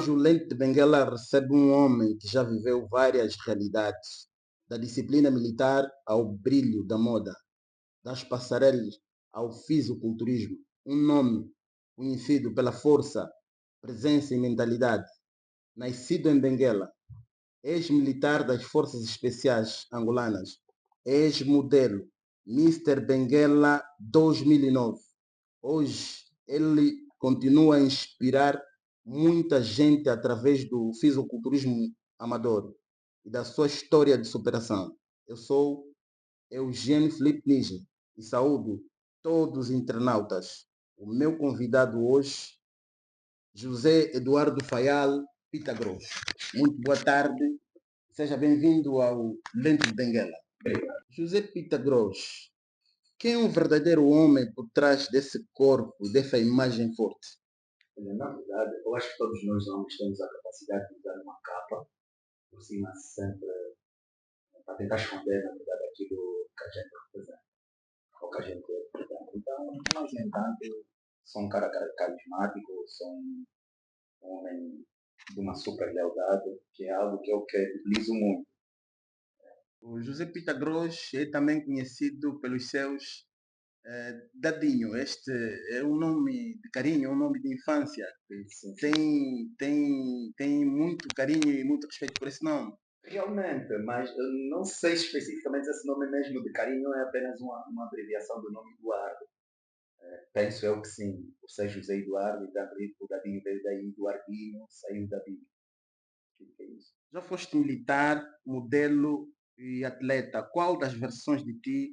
Hoje o Lente de Benguela recebe um homem que já viveu várias realidades, da disciplina militar ao brilho da moda, das passarelas ao fisiculturismo. Um nome conhecido pela força, presença e mentalidade. Nascido em Benguela, ex-militar das Forças Especiais Angolanas, ex-modelo, Mister Benguela 2009. Hoje ele continua a inspirar muita gente através do fisiculturismo amador e da sua história de superação. Eu sou Eugênio Felipe Níger e saúdo todos os internautas. O meu convidado hoje, José Eduardo Fayal Pitagros. Muito boa tarde, seja bem-vindo ao Lente de Benguela. Obrigado. José Pitagros, quem é um verdadeiro homem por trás desse corpo, dessa imagem forte? Na verdade, eu acho que todos nós homens temos a capacidade de usar uma capa por cima sempre para tentar esconder, na verdade, aquilo que a gente representa, ou que a gente é, portanto. Então, mas, no entanto, sou um cara carismático, sou um homem de uma super lealdade, que é algo que eu utilizo muito. O José Pitagros é também conhecido pelos seus Dadinho. Este é um nome de carinho, é um nome de infância. Sim, Tem muito carinho e muito respeito por esse nome. realmente, mas eu não sei especificamente se esse nome mesmo de carinho é apenas uma abreviação do nome Eduardo. Penso eu que sim, por ser José Eduardo, e daí o Dadinho veio daí, Eduardinho, saiu Dadinho. O que é isso? Já foste militar, modelo e atleta. Qual das versões de ti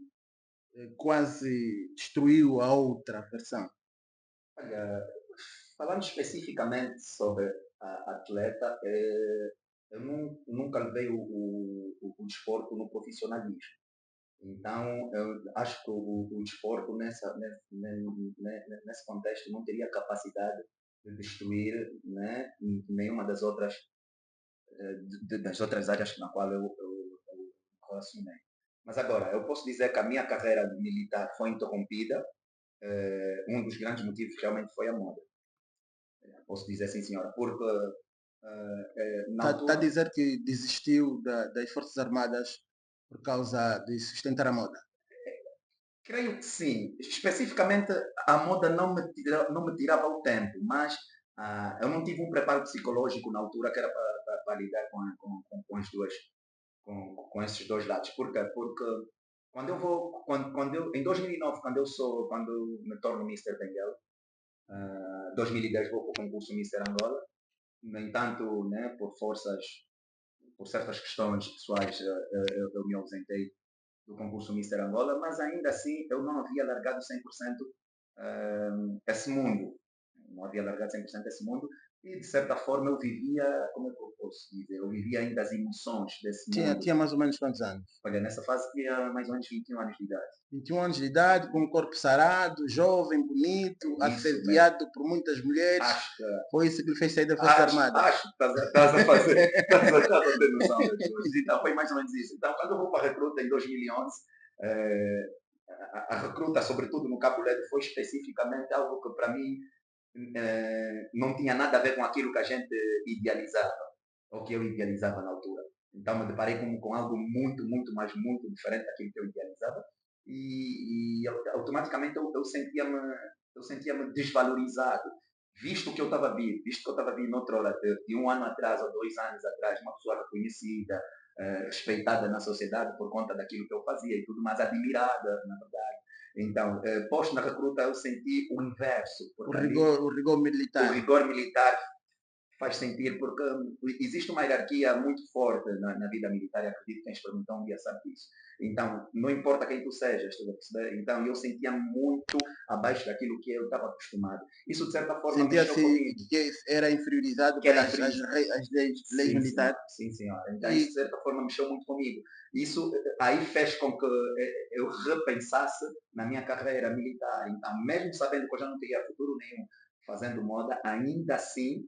quase destruiu a outra versão? Olha, falando especificamente sobre a atleta, eu nunca levei o desporto no profissionalismo. Então, eu acho que o desporto nesse contexto não teria capacidade de destruir, né, nenhuma das outras áreas na qual eu relacionei. Mas agora, eu posso dizer que a minha carreira militar foi interrompida. Um dos grandes motivos realmente foi a moda. Posso dizer sim, senhora, porque na Está a altura, dizer que desistiu das Forças Armadas por causa de sustentar a moda? creio que sim. Especificamente, a moda não me tirava o tempo, mas eu não tive um preparo psicológico na altura que era para lidar com as duas, com esses dois lados. Por quê? Porque quando eu, em 2009, quando eu me torno Mister Benguela, 2010 vou para o concurso Mister Angola. No entanto, né, por certas questões pessoais, eu me ausentei do concurso Mister Angola, mas ainda assim eu não havia largado 100% esse mundo. Não havia largado 100% esse mundo e, de certa forma, eu vivia, como é que eu posso dizer, eu vivia ainda as emoções desse mundo. Tinha mais ou menos quantos anos? Olha, nessa fase tinha mais ou menos 21 anos de idade. 21 anos de idade, com um corpo sarado, jovem, bonito, Isso mesmo. assediado por muitas mulheres. Acho que Foi isso que lhe fez sair da Força Armada. acho que estás a fazer, estás a ter noção das coisas. Então foi mais ou menos isso. Então, quando eu vou para a recruta em 2011, eh, a recruta, sobretudo no Cabo Verde, foi especificamente algo que para mim não tinha nada a ver com aquilo que a gente idealizava, ou que eu idealizava na altura. Então me deparei com algo muito, muito, mas muito diferente daquilo que eu idealizava e automaticamente eu sentia-me desvalorizado, visto que eu estava a vir noutra hora, de um ano atrás ou 2 anos atrás, uma pessoa reconhecida, respeitada na sociedade por conta daquilo que eu fazia e tudo mais, admirada, na verdade. Então, posto na recruta, eu senti o inverso, porque ali O rigor o militar. rigor militar faz sentir, porque existe uma hierarquia muito forte na vida militar, e acredito que quem experimentou um dia sabe disso. Então, não importa quem tu sejas, tu a perceber? Então, eu sentia muito abaixo daquilo que eu estava acostumado. Isso, de certa forma, mexeu Sentia-se comigo, que era inferiorizado que era pelas infeliz. as leis Sim, militares. senhora. Sim, senhora. Então, isso, de E certa forma, mexeu muito comigo. Isso aí fez com que eu repensasse na minha carreira militar. Então, mesmo sabendo que eu já não teria futuro nenhum fazendo moda, ainda assim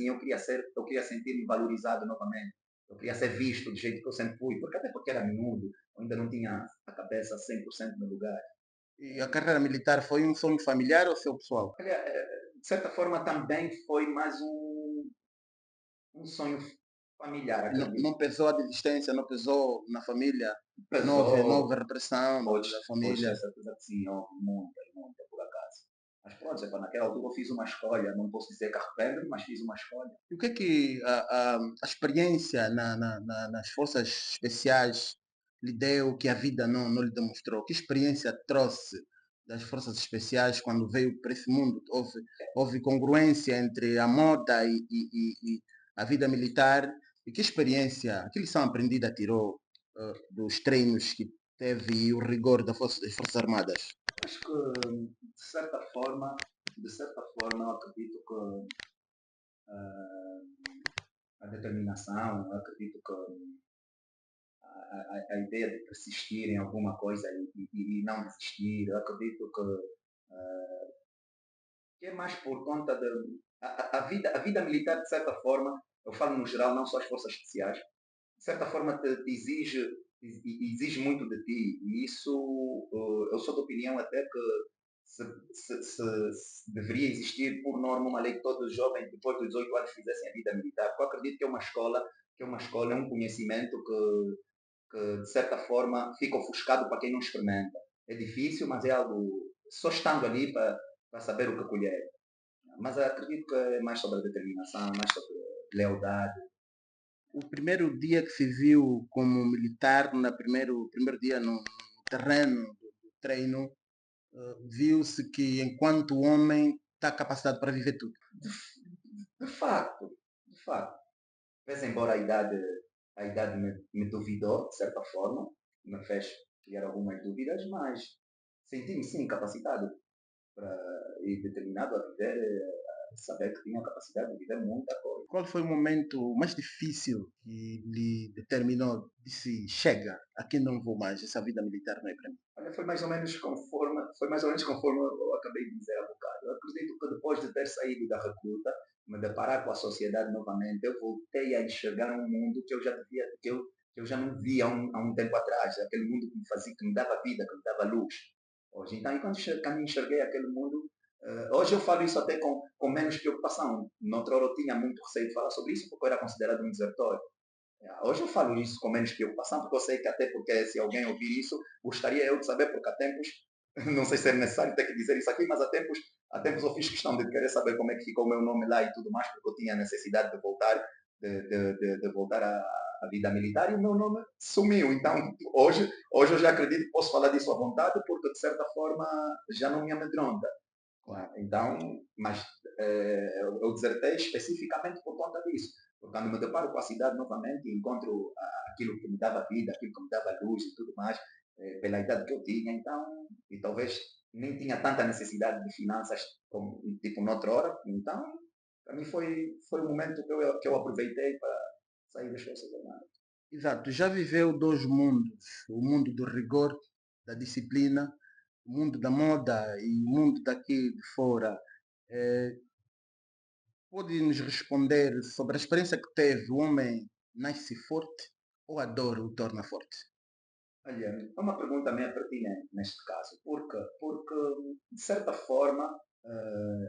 eu queria sentir-me valorizado novamente. Eu queria ser visto do jeito que eu sempre fui, porque até porque era miúdo, eu ainda não tinha a cabeça 100% no lugar. a carreira militar foi um sonho familiar ou seu pessoal? Olha, de certa forma também foi mais um sonho familiar, E não, acredito. não pesou a desistência, não pesou na família, não houve Pesou, repressão podes, da podes ter família. certeza que sim, houve muita, muita por acaso. Mas pronto, epa, naquela altura eu fiz uma escolha, não posso dizer que arrependo, mas fiz uma escolha. E o que é que a experiência nas forças especiais lhe deu que a vida não lhe demonstrou? Que experiência trouxe das forças especiais quando veio para esse mundo? Houve congruência entre a moda e a vida militar? E que experiência, que lição aprendida tirou dos treinos que teve e o rigor das Forças Armadas? Acho que, de certa forma, eu acredito que a determinação, eu acredito que a ideia de persistir em alguma coisa e não desistir, eu acredito que é mais por conta de. A vida militar, de certa forma, eu falo no geral, não só as forças especiais, de certa forma te exige muito de ti. E isso, eu sou da opinião até que se deveria existir, por norma, uma lei que todos os jovens, depois dos 18 anos, fizessem a vida militar. Porque eu acredito que é uma escola, é um conhecimento que, de certa forma, fica ofuscado para quem não experimenta. É difícil, mas é algo, só estando ali para saber o que colher. Mas acredito que é mais sobre a determinação, mais sobre lealdade. O primeiro dia que se viu como militar, primeiro dia no terreno do treino, viu-se que enquanto homem está capacitado para viver tudo. De facto, de facto. Pese embora a idade me duvidou, de certa forma, me fez criar algumas dúvidas, mas senti-me sim capacitado para, e determinado a viver, a saber que tinha a capacidade de viver muita coisa. Qual foi o momento mais difícil que lhe determinou, disse, chega, aqui não vou mais, essa vida militar não é para mim? Olha, foi mais ou menos conforme eu acabei de dizer há bocado. Eu acredito que depois de ter saído da recruta, me deparar com a sociedade novamente, eu voltei a enxergar um mundo que eu já devia, que eu já não via há um tempo atrás, aquele mundo que me fazia, que me dava vida, que me dava luz. Hoje, então, quando enxerguei aquele mundo, hoje eu falo isso até com menos preocupação. Noutra hora eu tinha muito receio de falar sobre isso, porque eu era considerado um desertor. Hoje eu falo isso com menos preocupação, porque eu sei que até porque se alguém ouvir isso, gostaria eu de saber, porque há tempos, não sei se é necessário ter que dizer isso aqui, mas há tempos eu fiz questão de querer saber como é que ficou o meu nome lá e tudo mais, porque eu tinha necessidade de voltar, de voltar à vida militar e o meu nome sumiu. Então, hoje eu já acredito que posso falar disso à vontade, porque de certa forma já não me amedronta. Claro. Então, mas eu desertei especificamente por conta disso. Porque quando me deparo com a cidade novamente e encontro aquilo que me dava vida, aquilo que me dava luz e tudo mais, pela idade que eu tinha, então, e talvez nem tinha tanta necessidade de finanças como, tipo, noutra hora, então, para mim foi um momento que eu aproveitei para sair das Forças Armadas. Exato, já viveu dois mundos, o mundo do rigor, da disciplina, o mundo da moda e o mundo daqui de fora. Eh, Pode nos responder sobre a experiência que teve, o homem nasce forte ou a dor o torna forte? Olha, é uma pergunta meio pertinente neste caso, porque de certa forma,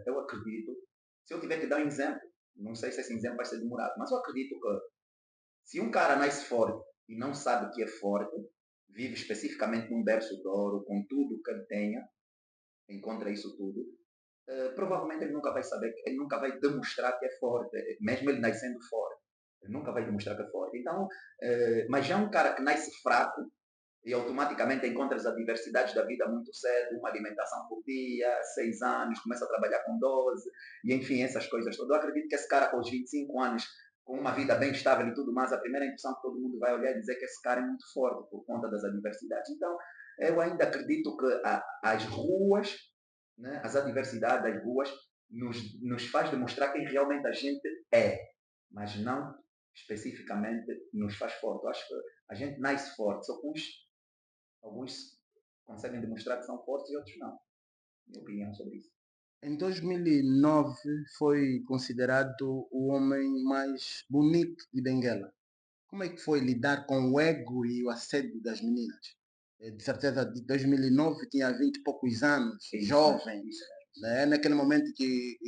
eu acredito, se eu tiver que dar um exemplo, não sei se esse exemplo vai ser demorado, mas eu acredito que se um cara nasce forte e não sabe que é forte, vive especificamente num berço de ouro, com tudo que ele tenha, encontra isso tudo, provavelmente ele nunca vai saber, ele nunca vai demonstrar que é forte, mesmo ele nascendo forte. Ele nunca vai demonstrar que é forte. Então, mas já um cara que nasce fraco, e automaticamente encontra as adversidades da vida muito cedo, uma alimentação por dia, 6 anos, começa a trabalhar com 12, e enfim, essas coisas todas. Eu acredito que esse cara com os 25 anos, com uma vida bem estável e tudo mais, a primeira impressão que todo mundo vai olhar e dizer que esse cara é muito forte por conta das adversidades. Então, eu ainda acredito que as ruas, né, as adversidades das ruas, nos faz demonstrar quem realmente a gente é, mas não especificamente nos faz forte. Eu acho que a gente nasce forte, só que alguns conseguem demonstrar que são fortes e outros não. Minha opinião sobre isso. Em 2009 foi considerado o homem mais bonito de Benguela. Como é que foi lidar com o ego e o assédio das meninas? De certeza, de 2009 tinha 20 e poucos anos, Isso mesmo, jovem, isso mesmo. né? Naquele momento que,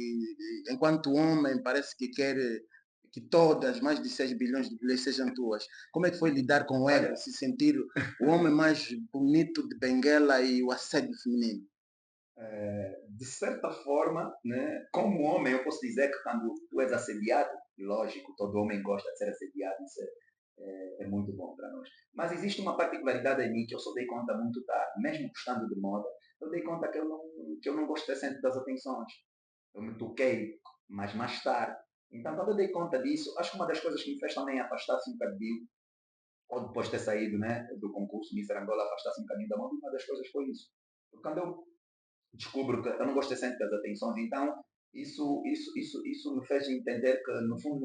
enquanto homem, parece que que todas, mais de 6 bilhões de mulheres sejam tuas. Como é que foi lidar com o Olha, ego, se sentir o homem mais bonito de Benguela e o assédio feminino? de certa forma, né, como homem, eu posso dizer que quando tu és assediado, lógico, todo homem gosta de ser assediado, isso é muito bom para nós. Mas existe uma particularidade em mim que eu só dei conta muito tarde, mesmo gostando de moda, eu dei conta que eu não gosto de centro das atenções. Eu me toquei, mas mais tarde. Então, quando eu dei conta disso, acho que uma das coisas que me fez também afastar-se um bocadinho, ou depois de ter saído, né, do concurso Mister Angola, afastar-se um bocadinho da moda, uma das coisas foi isso. Porque quando eu descubro que eu não gosto de sempre das atenções, então isso me fez entender que no fundo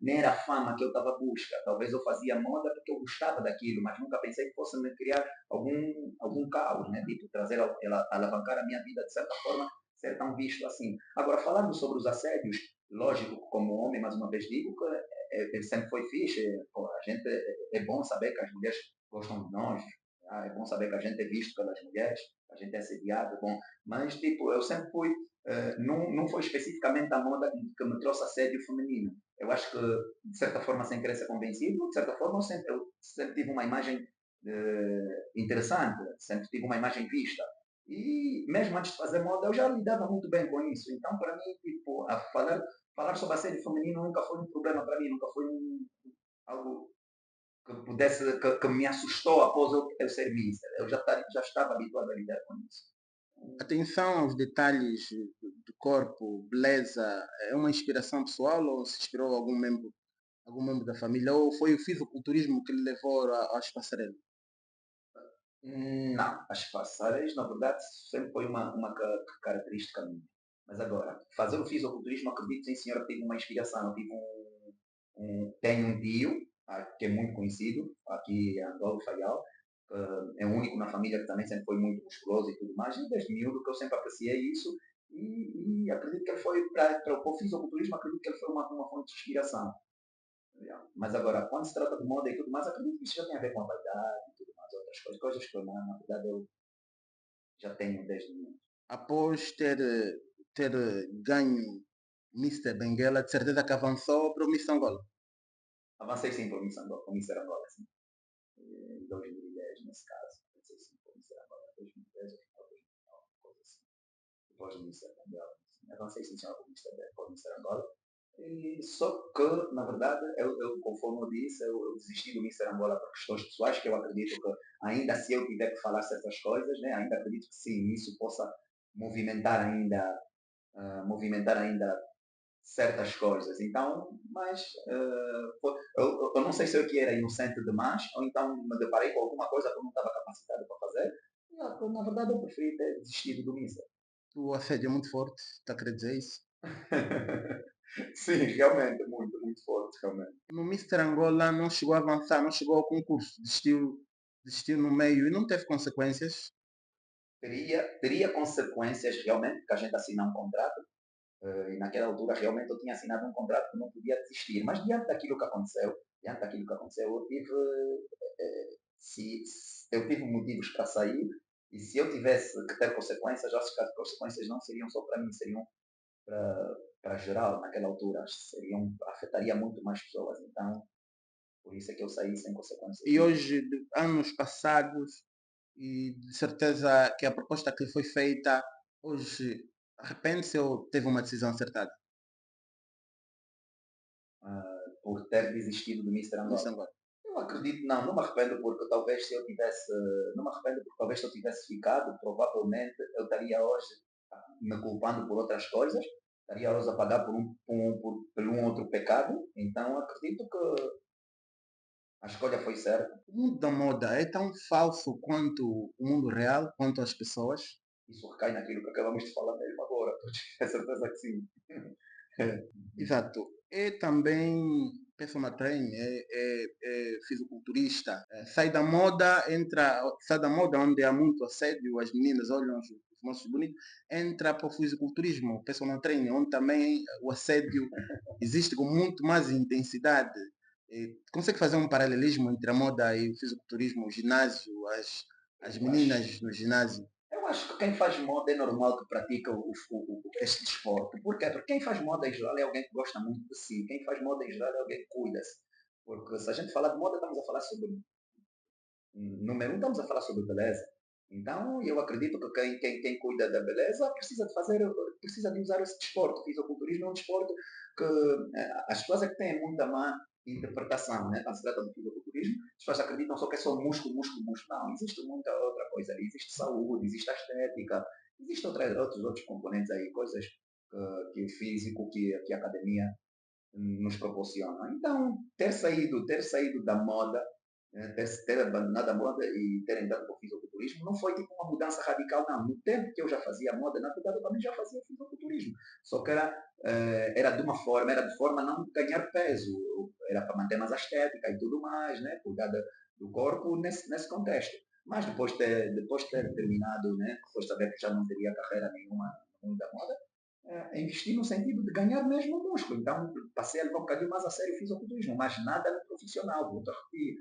nem era a fama que eu estava à busca. Talvez eu fazia moda porque eu gostava daquilo, mas nunca pensei que fosse me criar algum caos, né? Tipo, trazer, alavancar a minha vida de certa forma, ser tão visto assim. Agora, falando sobre os assédios, lógico, como homem, mais uma vez digo que sempre foi fixe. Pô, a gente é bom saber que as mulheres gostam de nós, é bom saber que a gente é visto pelas mulheres, a gente é assediado, bom, mas tipo, eu sempre fui, não foi especificamente a moda que me trouxe assédio feminino. Eu acho que, de certa forma, sem querer ser convencido, de certa forma, eu sempre tive uma imagem interessante, sempre tive uma imagem vista. E mesmo antes de fazer moda, eu já lidava muito bem com isso. Então, para mim, tipo, falar sobre assédio feminino nunca foi um problema para mim, nunca foi algo que me assustou após eu ser mister. Eu já estava habituado a lidar com isso. Atenção aos detalhes do corpo, beleza, é uma inspiração pessoal ou se inspirou algum membro da família? Ou foi o fisiculturismo que lhe levou às passarelas? Não, as passagens, na verdade, sempre foi uma característica minha. Mas agora, fazer o fisiculturismo, acredito sim, senhora, tive uma inspiração. Eu tive tenho um tio, que é muito conhecido, aqui em Angola, Faial, é o único na família que também sempre foi muito musculoso e tudo mais, e desde miúdo que eu sempre apreciei isso, e acredito que ele foi, para o fisiculturismo, acredito que ele foi uma fonte de inspiração. Mas agora, quando se trata de moda e tudo mais, acredito que isso já tem a ver com a vaidade e tudo mais, outras coisas que eu, na verdade, eu já tenho desde muito. Após ter ganho Mister Benguela, de certeza que avançou para o Miss Angola. Avancei sim para o Miss Angola, sim. Em 2010, nesse caso. Avancei sim para o Miss Angola, 2010, ou 2009, coisa assim. Depois do Mister Angola. Avancei sim, senhor, para o Mister Angola. E só que, na verdade, conforme eu disse, eu desisti do Mister Angola por questões pessoais, que eu acredito que, ainda se eu tiver que falar certas coisas, né, ainda acredito que sim, isso possa movimentar ainda, movimentar ainda certas coisas. Então, mas eu não sei se eu que era inocente demais, ou então me deparei com alguma coisa que eu não estava capacitado para fazer. E, na verdade, eu preferi ter desistido do Mister. O assédio é muito forte, está a querer dizer isso? Sim, realmente, muito, muito forte, realmente. No Mister Angola não chegou a avançar, não chegou ao concurso, desistiu no meio e não teve consequências. Teria consequências realmente, porque a gente assina um contrato, e naquela altura realmente eu tinha assinado um contrato que não podia desistir, mas diante daquilo que aconteceu, eu tive, eu tive motivos para sair, e se eu tivesse que ter consequências, acho que as consequências não seriam só para mim, seriam para geral naquela altura, afetaria muito mais pessoas, então por isso é que eu saí sem consequências E nenhuma. hoje, de anos passados, e de certeza que a proposta que lhe foi feita hoje arrepende-se ou teve uma decisão acertada? Por ter desistido do Mister Miss Angola. Angola. Eu acredito, não me arrependo porque talvez se eu tivesse, não me arrependo porque talvez se eu tivesse ficado, provavelmente eu estaria hoje me culpando por outras coisas, estaria hoje a pagar por um outro pecado, então acredito que a escolha foi certa. O mundo da moda é tão falso quanto o mundo real, quanto as pessoas. Isso recai naquilo que acabamos de falar mesmo agora, tenho certeza que sim. Exato. É também personal trainer, é fisiculturista. Sai da moda, sai da moda onde há muito assédio, as meninas olham os moços bonitos, entra para o fisiculturismo, personal trainer, onde também o assédio existe com muito mais intensidade. Consegue fazer um paralelismo entre a moda e o fisiculturismo, o ginásio, as Eu acho meninas no ginásio? acho que quem faz moda é normal que pratica este desporto. Por quê? Porque quem faz moda em geral é alguém que gosta muito de si. Quem faz moda em geral é alguém que cuida-se. Porque se a gente falar de moda, estamos a falar sobre número um, estamos a falar sobre beleza. Então, eu acredito que quem cuida da beleza precisa de usar esse desporto. O fisiculturismo é um desporto que as pessoas é que têm muita má interpretação, né? Quando se trata do fisiculturismo, as pessoas acreditam só que é só músculo, músculo, músculo. Não, existe muita outra coisa ali. Existe saúde, existe a estética, existem outros componentes aí, coisas que o físico, que a academia nos proporciona. Então, ter saído da moda, ter abandonado a moda e ter entrado para o fisiculturismo não foi tipo uma mudança radical, não. No tempo que eu já fazia moda, na verdade eu também já fazia fisiculturismo. Só que era de uma forma, era de forma a não ganhar peso, era para manter mais a estética e tudo mais, né? Cuidar do corpo nesse contexto. Mas depois de ter terminado, né? Depois de saber que já não teria carreira nenhuma no mundo da moda, investir no sentido de ganhar mesmo músculo. Então, passei a levar um bocadinho mais a sério o fisiculturismo, mas nada no profissional. Vou repetir.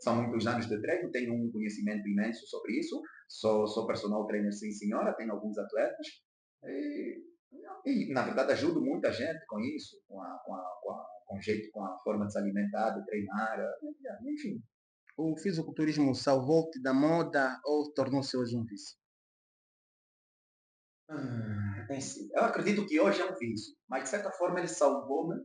São muitos anos de treino, tenho um conhecimento imenso sobre isso, sou personal trainer sim senhora, tenho alguns atletas e, na verdade ajudo muita gente com isso, com o jeito, com a forma de se alimentar, de treinar, enfim. O fisiculturismo salvou-te da moda ou tornou-se hoje um vício? Eu acredito que hoje é um vício, mas de certa forma ele salvou-me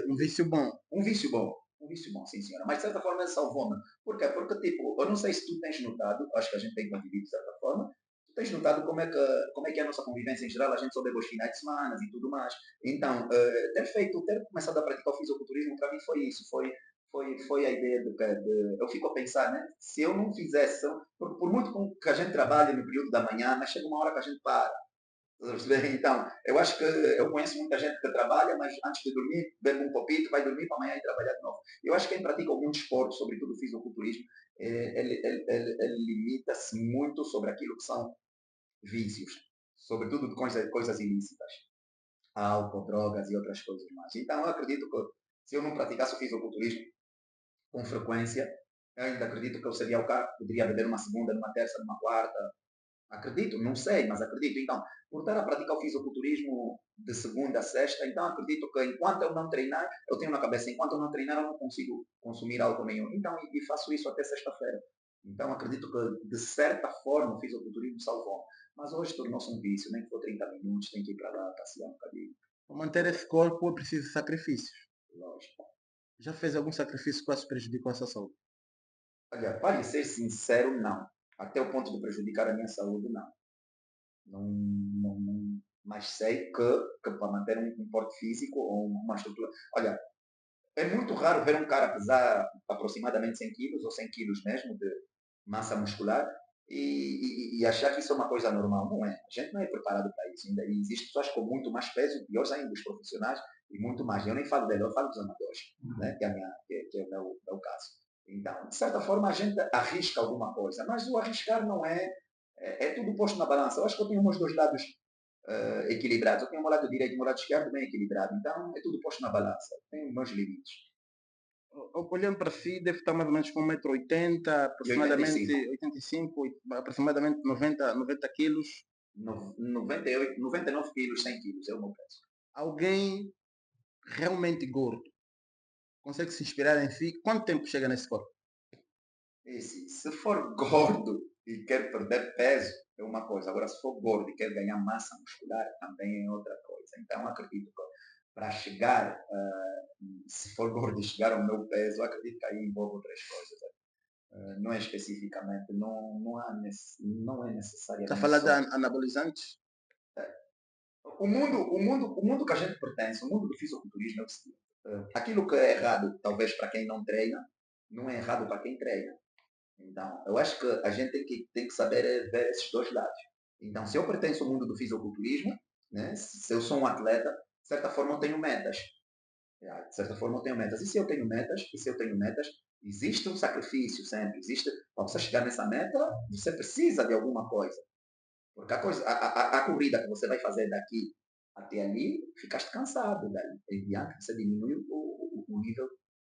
Um vício bom. um vício bom. Um vício bom, sim senhora. Mas de certa forma ele salvou-me. Por quê? Porque, tipo, eu não sei se tu tens notado, acho que a gente tem convivido de certa forma, tu tens notado como é que é a nossa convivência em geral, a gente só bebe os finais de semana e tudo mais. Então, ter começado a praticar o fisiculturismo, para mim foi isso, foi a ideia eu fico a pensar, né? Se eu não fizesse, por muito que a gente trabalhe no período da manhã, mas chega uma hora que a gente para. Então, eu acho que eu conheço muita gente que trabalha, mas antes de dormir, bebe um copito, vai dormir para amanhã e trabalhar de novo. Eu acho que quem pratica algum desporto, sobretudo o fisiculturismo, ele limita-se muito sobre aquilo que são vícios, sobretudo de coisas ilícitas, álcool, drogas e outras coisas mais. Então, eu acredito que se eu não praticasse o fisiculturismo com frequência, eu ainda acredito que eu seria o cara que poderia beber uma segunda, numa terça, numa quarta, acredito, não sei, mas acredito. Então, por estar a praticar o fisiculturismo de segunda a sexta, então acredito que enquanto eu não treinar, eu tenho na cabeça, enquanto eu não treinar, eu não consigo consumir álcool nenhum. Então, e faço isso até sexta-feira. Então, acredito que, de certa forma, o fisiculturismo salvou. Mas hoje tornou-se um vício, nem que for 30 minutos, tem que ir para lá, passear um bocadinho. Para manter esse corpo é preciso sacrifícios. Lógico. Já fez algum sacrifício que quase prejudicou a sua saúde? Olha, para lhe ser sincero, não. Até o ponto de prejudicar a minha saúde, não. Mas sei que para manter um porte físico ou uma estrutura. Olha, é muito raro ver um cara pesar aproximadamente 100 quilos ou 100 quilos mesmo de massa muscular e achar que isso é uma coisa normal. Não é. A gente não é preparado para isso. Ainda existem pessoas com muito mais peso, piores ainda, os profissionais, e muito mais. Eu nem falo dele, eu falo dos amadores, né? que é o meu caso. Então, de certa forma, a gente arrisca alguma coisa, mas o arriscar não é tudo posto na balança. Eu acho que eu tenho meus dois lados equilibrados. Eu tenho o meu lado direito e o meu lado esquerdo bem equilibrado. Então, é tudo posto na balança. Tenho meus limites. Olhando para si, deve estar mais ou menos com 1,80 m, E aproximadamente 85. 85, aproximadamente 90 quilos. 98, 99 quilos, 100 quilos é o meu peso. Alguém realmente gordo consegue se inspirar em si? Quanto tempo chega nesse corpo? E se for gordo e quer perder peso, é uma coisa. Agora, se for gordo e quer ganhar massa muscular, também é outra coisa. Então, acredito que para chegar, se for gordo e chegar ao meu peso, acredito que aí envolve outras coisas. Não é especificamente, não é Está a necessariamente falar de só. anabolizantes? O mundo que a gente pertence, o mundo do fisiculturismo é o seguinte. Aquilo que é errado, talvez para quem não treina, não é errado para quem treina. Então, eu acho que a gente tem que saber ver esses dois lados. Então, se eu pertenço ao mundo do fisiculturismo, né, se eu sou um atleta, de certa forma eu tenho metas. De certa forma eu tenho metas. E se eu tenho metas, existe um sacrifício sempre. Para você chegar nessa meta, você precisa de alguma coisa. Porque a corrida que você vai fazer daqui até ali, ficaste cansado. Daí em diante, você diminui o nível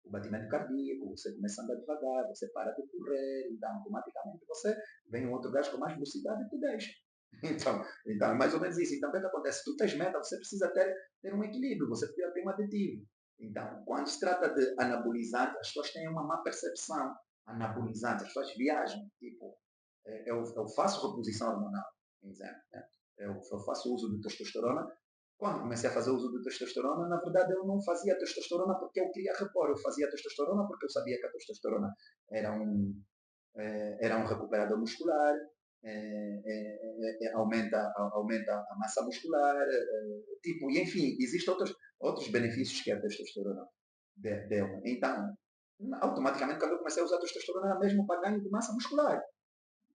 o batimento cardíaco, você começa a andar devagar, você para de correr, então automaticamente você vem um outro gajo com mais velocidade e te deixa. Então é mais ou menos isso. Então o que, é que acontece? Se tu tens meta, você precisa ter um equilíbrio, você precisa ter um aditivo. Então, quando se trata de anabolizante, as pessoas têm uma má percepção. Anabolizante, as pessoas viajam, tipo, eu faço reposição hormonal, por exemplo. Né? Eu faço uso de testosterona. Quando comecei a fazer uso de testosterona, na verdade eu não fazia testosterona porque eu queria repor, eu fazia testosterona porque eu sabia que a testosterona era era um recuperador muscular, aumenta a massa muscular, tipo, e enfim, existem outros benefícios que a testosterona deu. Então, automaticamente, quando eu comecei a usar a testosterona, era mesmo para ganho de massa muscular.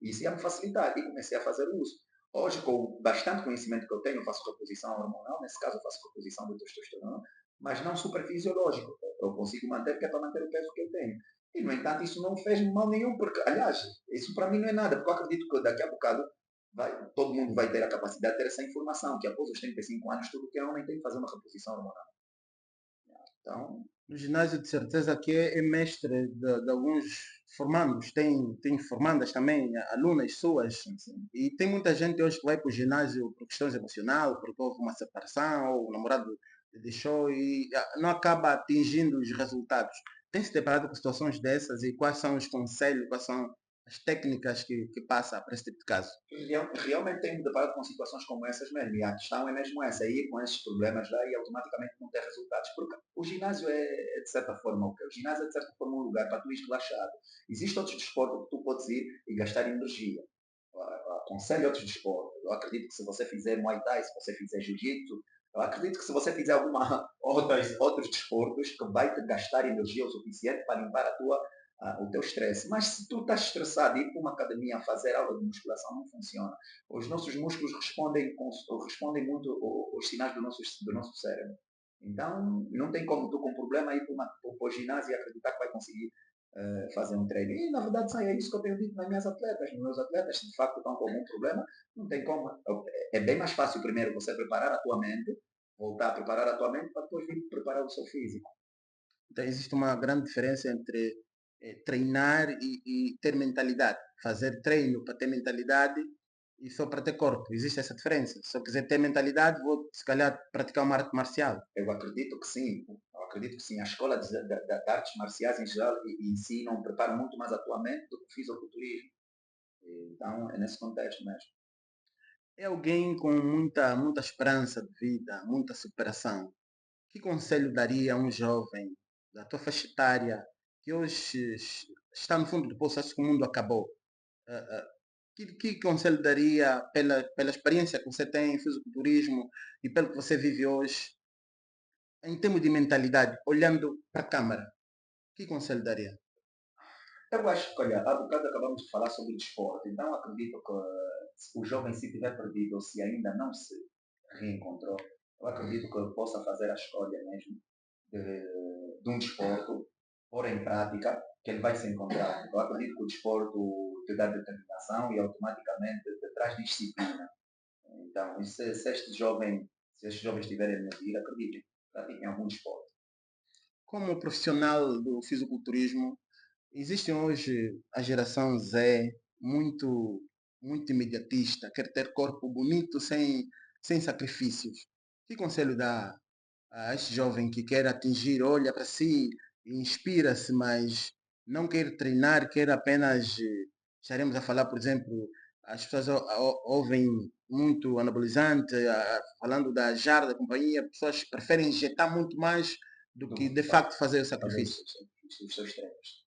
Isso ia me facilitar e comecei a fazer uso. Hoje, com bastante conhecimento que eu tenho, eu faço reposição hormonal, nesse caso eu faço reposição de testosterona, mas não super fisiológico. Eu consigo manter, porque é para manter o peso que eu tenho. E, no entanto, isso não fez mal nenhum, porque, aliás, isso para mim não é nada, porque eu acredito que daqui a bocado todo mundo vai ter a capacidade de ter essa informação, que após os 35 anos, tudo que é homem tem que fazer uma reposição hormonal. Então, No ginásio, de certeza que é mestre de alguns formandos, tem formandas também, alunas suas, sim, sim. e tem muita gente hoje que vai para o ginásio por questões emocionais, porque houve uma separação, ou o namorado deixou e não acaba atingindo os resultados. Tem se deparado com situações dessas e quais são os conselhos, quais são as técnicas que passa para esse tipo de caso? Realmente tenho-me deparado com situações como essas mesmo, e a questão é mesmo essa, ir com esses problemas lá e automaticamente não ter resultados, porque o ginásio é de certa forma o quê? O ginásio é de certa forma um lugar para tu ir relaxado. Existem outros desportos que tu podes ir e gastar energia. Aconselho outros desportos. Eu acredito que se você fizer Muay Thai, se você fizer Jiu-Jitsu, eu acredito que se você fizer outros desportos que vai te gastar energia o suficiente para limpar o teu estresse. Mas se tu estás estressado e ir para uma academia a fazer aula de musculação, não funciona. Os nossos músculos respondem muito aos sinais do nosso cérebro. Então, não tem como tu com problema ir para o ginásio e acreditar que vai conseguir fazer um treino. E, na verdade, é isso que eu tenho dito nas minhas atletas. Nos meus atletas, se de facto estão com algum problema, não tem como. É bem mais fácil primeiro você preparar a tua mente, voltar a preparar a tua mente para depois vir preparar o seu físico. Então, existe uma grande diferença entre treinar e ter mentalidade. Fazer treino para ter mentalidade e só para ter corpo. Existe essa diferença. Se eu quiser ter mentalidade, vou, se calhar, praticar uma arte marcial. Eu acredito que sim. Eu acredito que sim. A escola de artes marciais em geral ensinam, preparam muito mais a tua mente do que o fisiculturismo. Então, é nesse contexto mesmo. É alguém com muita esperança de vida, muita superação. Que conselho daria a um jovem da tua faixa etária que hoje está no fundo do poço, acha que o mundo acabou? Que conselho daria pela experiência que você tem em fisiculturismo e pelo que você vive hoje, em termos de mentalidade, olhando para a câmara? Que conselho daria? Eu acho que, olha, há bocado acabamos de falar sobre desporto, então acredito que se o jovem se tiver perdido ou se ainda não se reencontrou, eu acredito que possa fazer a escolha mesmo de um desporto, pôr em prática, que ele vai se encontrar. Eu acredito que o desporto te dá determinação e automaticamente te traz disciplina. Então, e se estes jovens tiverem a medir, acreditem, pratiquem algum desporto. Como profissional do fisiculturismo, existe hoje a geração Z muito imediatista, quer ter corpo bonito sem sacrifícios. Que conselho dá a este jovem que quer atingir, olha para si, inspira-se, mas não quer treinar, quer apenas, estaremos a falar, por exemplo, as pessoas ouvem muito anabolizante, falando da jarda, da companhia, pessoas preferem injetar muito mais do Do que que de de facto facto fazer o fazer sacrifício. os seus treinos.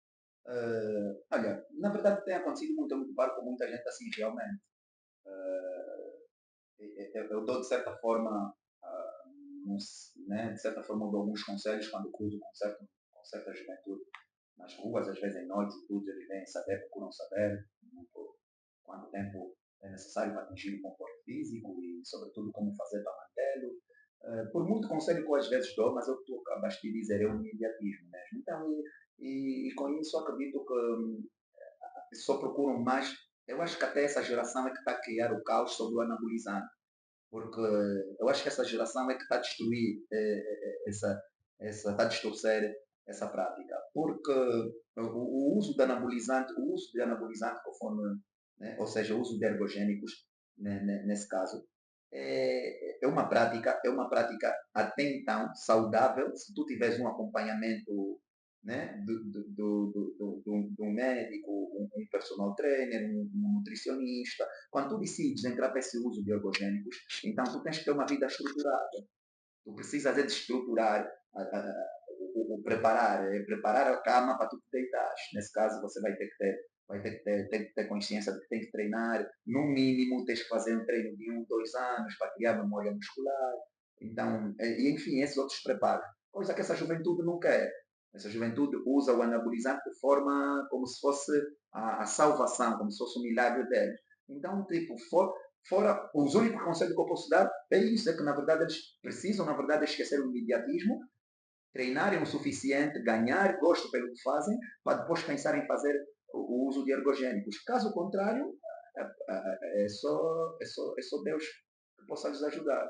Olha, na verdade tem acontecido muito, eu me deparo com muita gente assim realmente. Eu dou de certa forma, né, de certa forma eu dou alguns conselhos quando cruzo com certa juventude nas ruas, às vezes em noites e tudo, eles vêm saber, procuram saber muito, quanto tempo é necessário para atingir o conforto físico e sobretudo como fazer para mantê-lo. Por muito conselho que eu às vezes dou, mas eu tu acabaste de dizer, é o imediatismo mesmo. Então, e com isso acredito que só procuram mais. Eu acho que até essa geração é que está a criar o caos sobre o anabolizante, porque eu acho que essa geração é que está a destruir está a distorcer essa prática, porque o uso de anabolizante conforme, né, ou seja, o uso de ergogénicos, né, nesse caso, é uma prática até então saudável, se tu tiveres um acompanhamento, né, do médico, um personal trainer, um nutricionista. Quando tu decides entrar para esse uso de ergogénicos, então tu tens que ter uma vida estruturada. Tu precisas de estruturar, preparar a cama para tu te deitares. Nesse caso, você tem que ter consciência de que tem que treinar, no mínimo, tens que fazer um treino de 1, 2 anos para criar memória muscular. Então, e enfim, esses outros preparos. Coisa que essa juventude não quer. Essa juventude usa o anabolizante de forma como se fosse a salvação, como se fosse um milagre deles. Então, tipo, fora, os únicos conselhos que eu posso dar é isso, é que na verdade eles precisam, na verdade, esquecer o imediatismo, treinarem o suficiente, ganhar gosto pelo que fazem, para depois pensar em fazer o uso de ergogénicos. Caso contrário, é só Deus que possa lhes ajudar.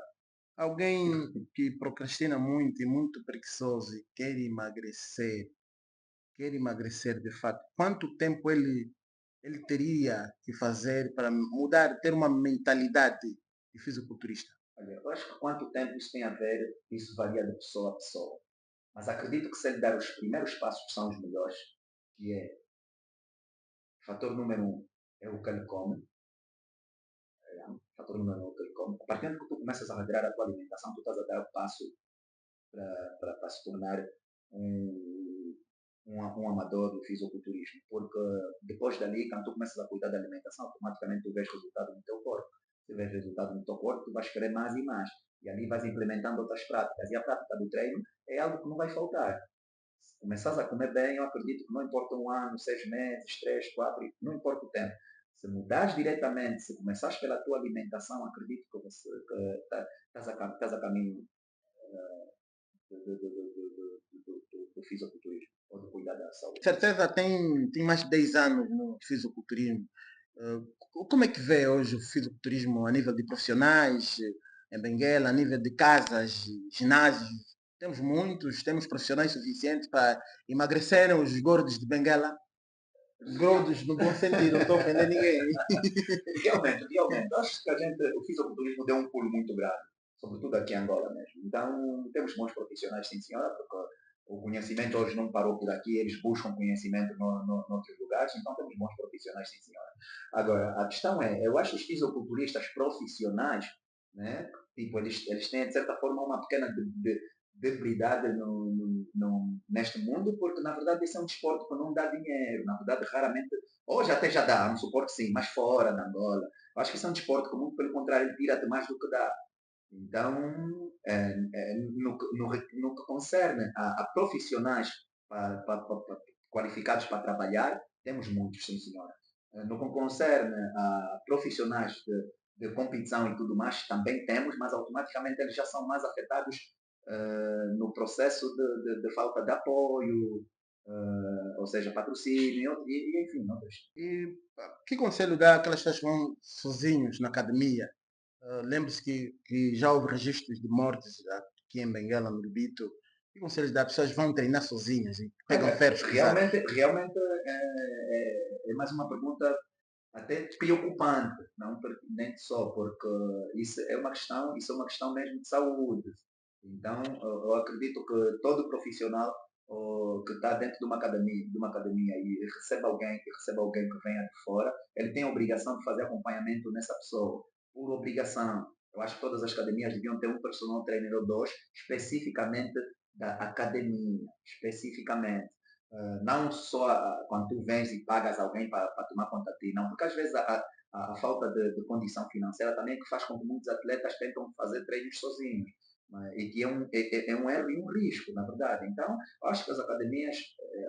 Alguém que procrastina muito e muito preguiçoso e quer emagrecer de fato, quanto tempo ele teria que fazer para mudar, ter uma mentalidade de fisiculturista? Olha, eu acho que quanto tempo isso tem a ver, isso varia de pessoa a pessoa. Mas acredito que se ele der os primeiros passos que são os melhores, que é fator número um, é o que ele come, fator número um é o que ele come. A partir do que tu começas a regrar a tua alimentação, tu estás a dar o passo para se tornar um, um amador do fisiculturismo. Porque depois dali, quando tu começas a cuidar da alimentação, automaticamente tu vês resultado no teu corpo. Se vês resultado no teu corpo, tu vais querer mais e mais. E ali vais implementando outras práticas. E a prática do treino é algo que não vai faltar. Se começares a comer bem, eu acredito que não importa 1 ano, 6 meses, 3, 4, não importa o tempo. Se mudares diretamente, se começares pela tua alimentação, acredito que você estás a caminho do fisiculturismo ou do cuidar da saúde. Certeza tem mais de 10 anos no fisiculturismo. Como é que vê hoje o fisiculturismo a nível de profissionais em Benguela, a nível de casas, ginásios? Temos profissionais suficientes para emagrecerem os gordos de Benguela. Gordos no bom sentido, não estou ofendendo ninguém. Realmente. Acho que o fisiculturismo deu um pulo muito grande, sobretudo aqui em Angola mesmo. Então, temos bons profissionais, sim senhora, porque o conhecimento hoje não parou por aqui, eles buscam conhecimento noutros lugares, então temos bons profissionais, sim senhora. Agora, a questão é, eu acho que os fisiculturistas profissionais, né, tipo, eles têm, de certa forma, uma pequena debilidade neste mundo, porque, na verdade, isso é um desporto que não dá dinheiro. Na verdade, raramente. Hoje até já dá, vamos supor que sim, mas fora da Angola. Eu acho que isso é um desporto que, muito pelo contrário, ele tira-te mais do que dá. Então, no que concerne a profissionais qualificados para trabalhar, temos muitos, sim senhora. No que concerne a profissionais de competição e tudo mais, também temos, mas automaticamente eles já são mais afetados no processo de falta de apoio, ou seja, patrocínio, enfim, outras. E que conselho dá àquelas pessoas que vão sozinhos na academia? Lembre-se que já houve registros de mortes aqui em Benguela, no Lubito. Que conselhos dá? As pessoas vão treinar sozinhas e pegam Olha, ferros pesados. realmente é mais uma pergunta até preocupante, não pertinente só, porque isso é uma questão mesmo de saúde. Então, eu acredito que todo profissional que está dentro de uma academia e recebe alguém que venha de fora, ele tem a obrigação de fazer acompanhamento nessa pessoa, por obrigação. Eu acho que todas as academias deviam ter um personal trainer ou dois, especificamente da academia, especificamente. Não só quando tu vens e pagas alguém para tomar conta de ti, não, porque às vezes a falta de condição financeira também é que faz com que muitos atletas tentam fazer treinos sozinhos, e que é um erro e um risco, na verdade. Então, acho que as academias,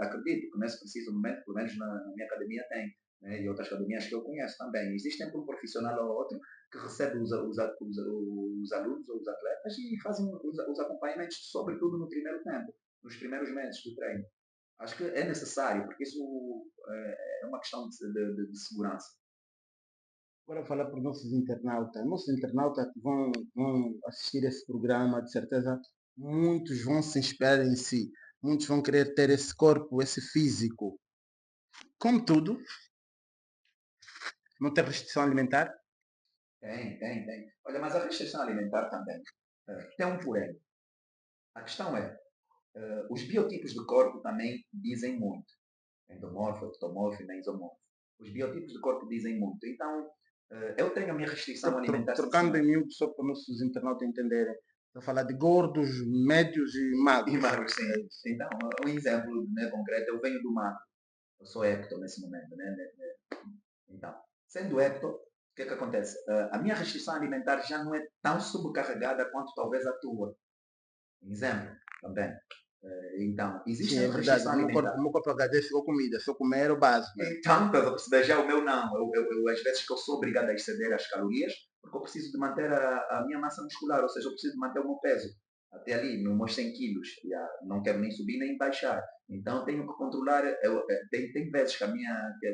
acredito que nesse preciso momento, pelo menos na minha academia tem, né, e outras academias que eu conheço também, existe sempre um profissional ou outro que recebe os alunos ou os atletas e fazem os acompanhamentos, sobretudo no primeiro tempo, nos primeiros meses do treino. Acho que é necessário, porque isso é uma questão de segurança. Agora falar para os nossos internautas. Nossos internautas que vão assistir esse programa, de certeza, muitos vão se inspirar em si. muitos vão querer ter esse corpo, esse físico. Como tudo, não tem restrição alimentar? Tem. Olha, mas a restrição alimentar também tem um porém. A questão é, os biotipos de corpo também dizem muito. Endomorfo, ectomorfo e mesomorfo. Os biotipos de corpo dizem muito. Então, eu tenho a minha restrição alimentar. Trocando em miúdo, só para os nossos internautas entenderem, estou a falar de gordos, médios e magros. E magros, sim. Então, um exemplo concreto, eu venho do magro. Eu sou ecto nesse momento. Então, sendo ecto, o que é que acontece? A minha restrição alimentar já não é tão sobrecarregada quanto talvez a tua. Um exemplo, também. Então, existe Sim, é verdade. O meu corpo HD ficou comida. Se eu comer, eu baso. Né? Então, estás a perceber? Já o meu não. Às vezes que eu sou obrigado a exceder as calorias, porque eu preciso de manter a minha massa muscular, ou seja, eu preciso de manter o meu peso até ali, nos meus 100 quilos. Não quero nem subir nem baixar. Então, tenho que controlar. Tem vezes que o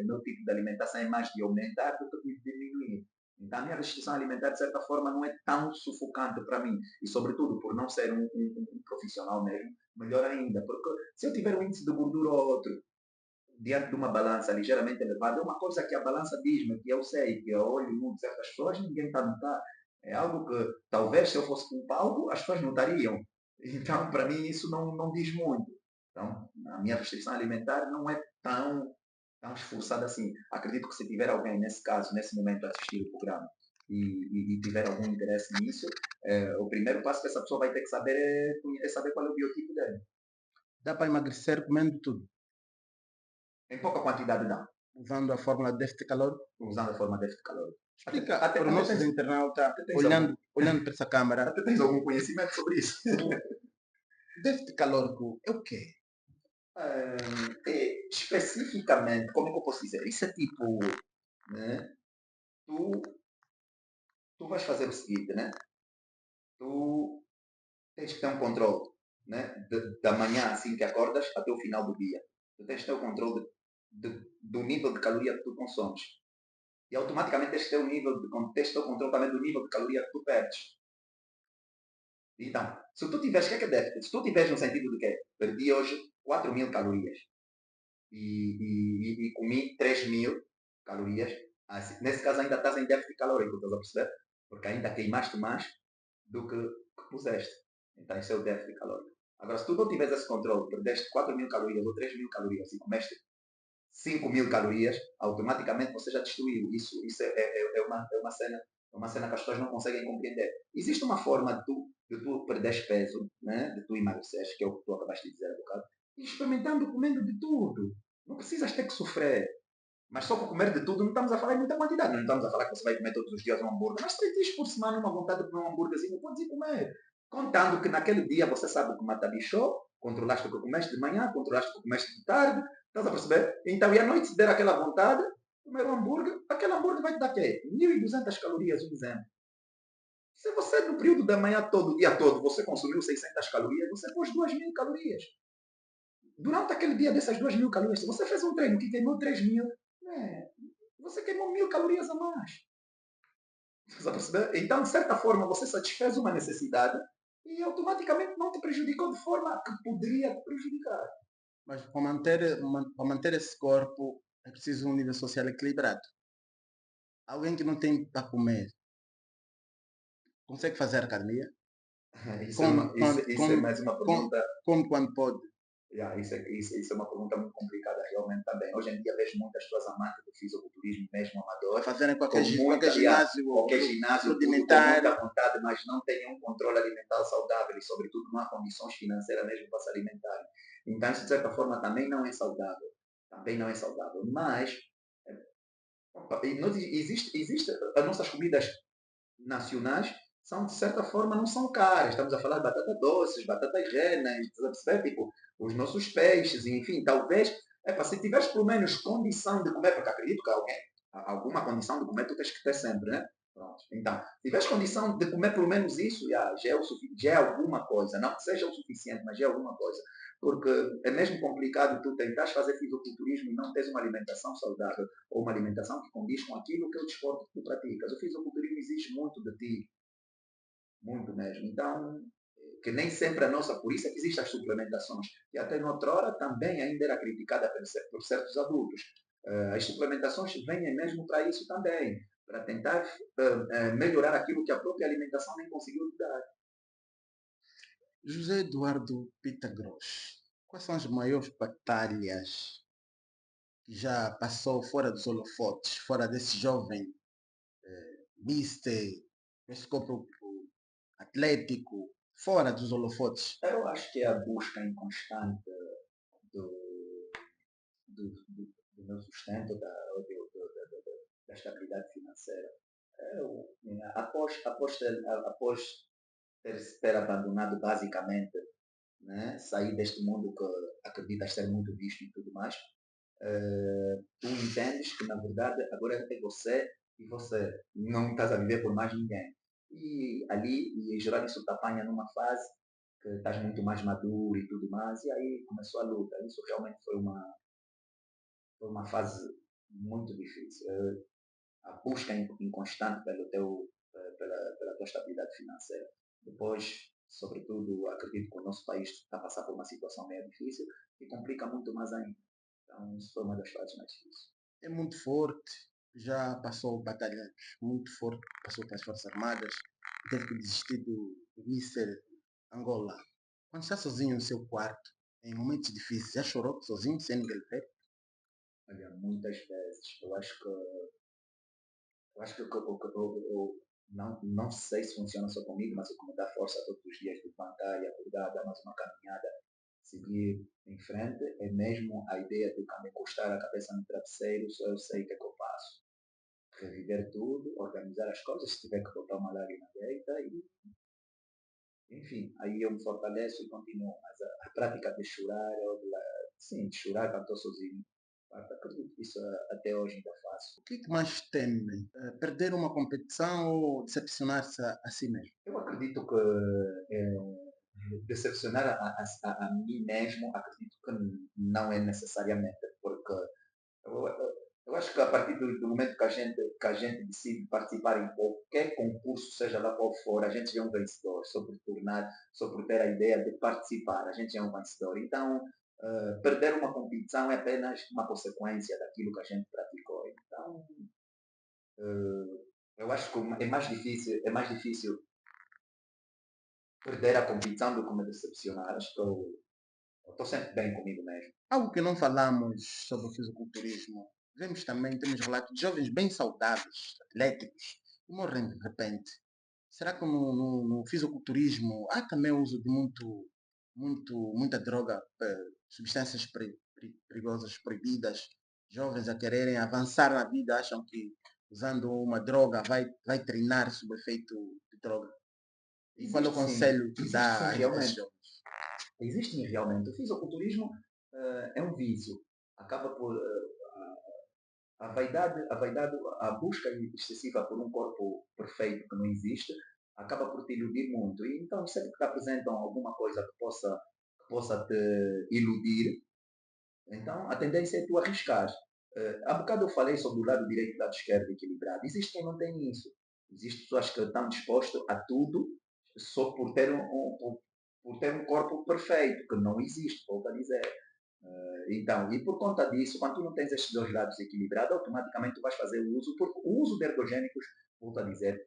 meu tipo de alimentação é mais de aumentar do que de diminuir. Então, a minha restrição alimentar, de certa forma, não é tão sufocante para mim. E, sobretudo, por não ser um profissional mesmo, melhor ainda. Porque se eu tiver um índice de gordura ou outro, diante de uma balança ligeiramente elevada, é uma coisa que a balança diz-me, que eu sei, que eu olho muito certas pessoas, ninguém está a notar. É algo que, talvez, se eu fosse com um palco, as pessoas notariam. Então, para mim, isso não diz muito. Então, a minha restrição alimentar não é tão esforçada assim. Acredito que se tiver alguém, nesse caso, nesse momento, a assistir o programa e tiver algum interesse nisso, o primeiro passo que essa pessoa vai ter que saber é saber qual é o biotipo dele. Dá para emagrecer comendo tudo? Em pouca quantidade, não. Usando a fórmula déficit calórico? Usando a forma déficit calórico. Explica para os nossos internautas, olhando para essa câmara. Até tens algum conhecimento sobre isso? Déficit calórico é o quê? Especificamente, como é que eu posso dizer? Isso é tipo, né? Tu vais fazer o seguinte, né? Tu tens que ter um controle, né? Da manhã, assim que acordas, até o final do dia. Tu tens que ter o controle do nível de caloria que tu consomes. E automaticamente tens que ter o controle também do nível de caloria que tu perdes. Então, se tu tiveres, o que é déficit? Se tu tiveres no sentido de que perdi hoje 4.000 calorias e comi 3.000 calorias, assim, nesse caso ainda estás em déficit calórico, estás a perceber? Porque ainda queimaste mais do que puseste. Então isso é o déficit calórico. Agora, se tu não tiveres esse controle, perdeste 4.000 calorias ou 3.000 calorias e comeste 5.000 calorias, automaticamente você já destruiu. Isso é uma cena que as pessoas não conseguem compreender. Existe uma forma de tu perderes peso, né? De tu emagreceres, que é o que tu acabaste de dizer há bocado, experimentando, comendo de tudo. Não precisas ter que sofrer. Mas só por comer de tudo não estamos a falar em muita quantidade. Não estamos a falar que você vai comer todos os dias um hambúrguer. Mas 3 dias por semana, uma vontade de comer um hambúrguerzinho, podes ir comer. Contando que naquele dia você sabe que mata bicho, controlaste o que comeste de manhã, controlaste o que comeste de tarde, estás a perceber? Então, e à noite, se der aquela vontade, comer um hambúrguer, aquele hambúrguer vai te dar quê? 1.200 calorias, um exemplo. Se você, no período da manhã todo, o dia todo, você consumiu 600 calorias, você pôs 2.000 calorias. Durante aquele dia dessas 2.000 calorias, se você fez um treino que queimou 3.000, você queimou 1.000 calorias a mais. Você a perceber? Então, de certa forma, você satisfez uma necessidade e automaticamente não te prejudicou de forma que poderia te prejudicar. Mas para manter esse corpo é preciso um nível social equilibrado. Alguém que não tem para comer consegue fazer academia? Isso é mais uma pergunta. Como quando pode? Isso é uma pergunta muito complicada realmente também. Hoje em dia vejo muitas pessoas amantes do fisiculturismo, mesmo amador, fazerem qualquer ginásio rudimentar, com muita vontade, mas não têm um controle alimentar saudável e, sobretudo, não há condições financeiras mesmo para se alimentarem. Então, isso, de certa forma, também não é saudável. Mas, existe as nossas comidas nacionais são, de certa forma, não são caras. Estamos a falar de batata doces, batatas renas, tipo, os nossos peixes, enfim, talvez, se tiveres pelo menos condição de comer, porque acredito que alguma condição de comer tu tens que ter sempre, né? Pronto. Então, se tiveres condição de comer pelo menos isso, já é alguma coisa. Não que seja o suficiente, mas já é alguma coisa. Porque é mesmo complicado tu tentares fazer fisiculturismo e não teres uma alimentação saudável ou uma alimentação que condiz com aquilo que é o desporto que tu praticas. O fisiculturismo exige muito de ti. Muito mesmo. Então, que nem sempre a nossa, por isso é que existem as suplementações, e até noutrora também ainda era criticada por certos adultos. As suplementações vêm mesmo para isso também, para tentar melhorar aquilo que a própria alimentação nem conseguiu dar. José Eduardo Pitagros, quais são as maiores batalhas que já passou fora dos holofotes, fora desse jovem mister, esse corpo atlético, fora dos holofotes? Eu acho que é a busca inconstante do, do meu sustento, da estabilidade financeira. Após ter abandonado basicamente, né, sair deste mundo que acreditas ser muito visto e tudo mais, tu entendes que na verdade agora é você e você não estás a viver por mais ninguém. E ali, e em geral isso te apanha numa fase que estás muito mais maduro e tudo mais, e aí começou a luta. Isso realmente foi uma fase muito difícil. A busca inconstante pela tua estabilidade financeira. Depois, sobretudo, acredito que o nosso país está a passar por uma situação meio difícil e complica muito mais ainda. Então, isso foi uma das fases mais difíceis. É muito forte, já passou batalhas muito forte, passou para as Forças Armadas, teve que desistir do Mister Angola. Quando está sozinho no seu quarto, em momentos difíceis, já chorou sozinho, sem ninguém ver? Olha, muitas vezes. Eu não sei se funciona só comigo, mas o que me dá força todos os dias de levantar e acordar, dar mais uma caminhada, seguir em frente, é mesmo a ideia de quando encostar a cabeça no travesseiro, só eu sei o que é que eu faço. Reviver tudo, organizar as coisas, se tiver que botar uma lágrima deita e, enfim, aí eu me fortaleço e continuo. Mas a prática de chorar, sim, de chorar quando estou sozinho, acredito que isso até hoje ainda faço. O que é que mais teme? Perder uma competição ou decepcionar-se a si mesmo? Eu acredito que decepcionar a mim mesmo, acredito que não é necessariamente, porque eu, eu acho que a partir do momento que a gente decide participar em qualquer concurso, seja lá qual for, a gente já é um vencedor, só por ter a ideia de participar, a gente já é um vencedor. Então, perder uma competição é apenas uma consequência daquilo que a gente praticou. Então, eu acho que é mais difícil perder a competição do que me decepcionar. Acho que eu estou sempre bem comigo mesmo. Algo que não falamos sobre o fisiculturismo, vemos também, temos relatos de jovens bem saudáveis, atléticos, que morrem de repente. Será que no fisiculturismo há também o uso de muita droga, substâncias perigosas, proibidas, jovens a quererem avançar na vida, acham que usando uma droga vai treinar sob efeito de droga? E qual é o conselho que existe dá sim, a esses realmente. jovens? Existem realmente. O fisiculturismo é um vício. Acaba por a vaidade, a busca excessiva por um corpo perfeito que não existe, acaba por te iludir muito. E então sempre que te apresentam alguma coisa que possa te iludir, então a tendência é tu arriscar. Há bocado eu falei sobre o lado direito e o lado esquerdo equilibrado. Existe quem não tem isso. Existem pessoas que estão dispostas a tudo só por ter um corpo perfeito, que não existe, volto a dizer. Então, e por conta disso, quando tu não tens estes dois lados equilibrados, automaticamente tu vais fazer o uso, porque o uso de ergogénicos, volto a dizer,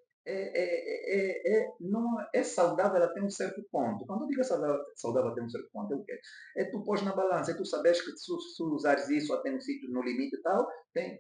não é saudável até um certo ponto. Quando eu digo saudável até um certo ponto, é o quê? É tu pôs na balança, é tu sabes que se usares isso até no sítio, no limite e tal,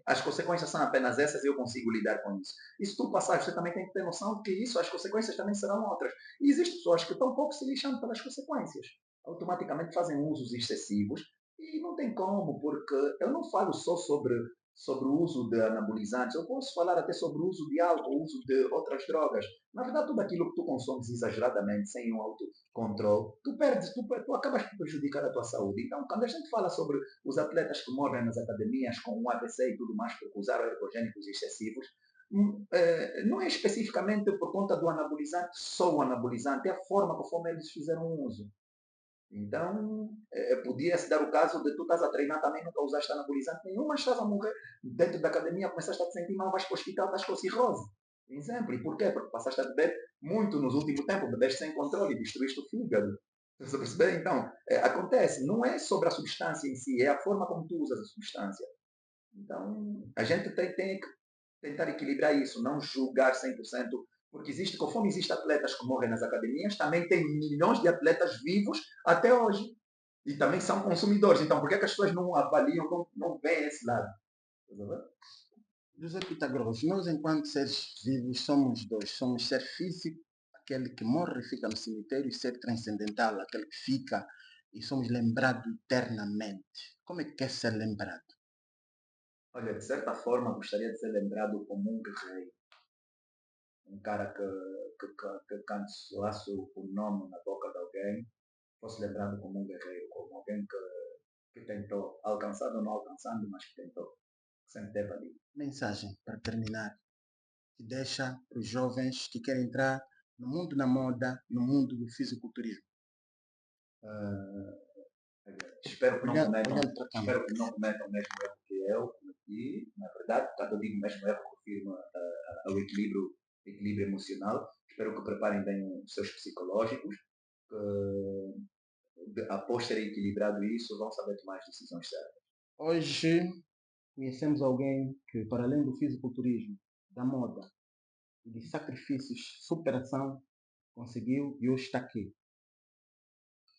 as consequências são apenas essas e eu consigo lidar com isso. E se tu passares, você também tem que ter noção de que isso, as consequências também serão outras. E existem pessoas que estão pouco se lixando pelas consequências. Automaticamente fazem usos excessivos e não tem como, porque eu não falo só sobre o uso de anabolizantes, eu posso falar até sobre o uso de álcool, o uso de outras drogas. Na verdade, tudo aquilo que tu consomes exageradamente, sem um autocontrole, tu acabas por prejudicar a tua saúde. Então, quando a gente fala sobre os atletas que morrem nas academias com um AVC e tudo mais porque usaram ergogénicos excessivos, não é especificamente por conta do anabolizante, só o anabolizante, é a forma conforme eles fizeram o uso. Então, podia-se dar o caso de tu estás a treinar também, nunca usaste anabolizante nenhum, mas estás a morrer dentro da academia, começaste a te sentir mal, vais para o hospital, estás com cirrose. Exemplo. E porquê? Porque passaste a beber muito nos últimos tempos, bebeste sem controle e destruíste o fígado. Estás a perceber? Então, acontece, não é sobre a substância em si, é a forma como tu usas a substância. Então, a gente tem que tentar equilibrar isso, não julgar 100%, porque existe, conforme existem atletas que morrem nas academias, também tem milhões de atletas vivos até hoje. E também são consumidores. Então, por que, é que as pessoas não avaliam, não veem esse lado? José Pitagros, nós enquanto seres vivos somos dois. Somos ser físico, aquele que morre e fica no cemitério, e ser transcendental, aquele que fica e somos lembrados eternamente. Como é que quer ser lembrado? Olha, de certa forma, gostaria de ser lembrado como um guerreiro. Um cara que quando soasse o nome na boca de alguém, fosse lembrado como um guerreiro, como alguém que tentou, alcançado ou não alcançando, mas que tentou, que sempre esteve ali. Mensagem para terminar, que deixa para os jovens que querem entrar no mundo da moda, no mundo do fisiculturismo. Espero que não cometam, Olhando para a câmera. espero que não cometam o mesmo erro que eu cometi. Na verdade, quando eu digo mesmo erro, refiro ao equilíbrio emocional. Espero que preparem bem os seus psicológicos, que após terem equilibrado isso, vão saber tomar as decisões certas. Hoje conhecemos alguém que, para além do fisiculturismo, da moda e de sacrifícios, superação, conseguiu e hoje está aqui.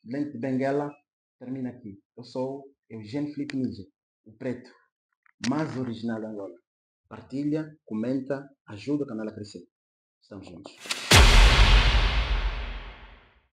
Lente de Benguela termina aqui. Eu sou Eugênio Felipe Níger, o preto mais original da Angola. Partilha, comenta, ajuda o canal a crescer. Estamos juntos.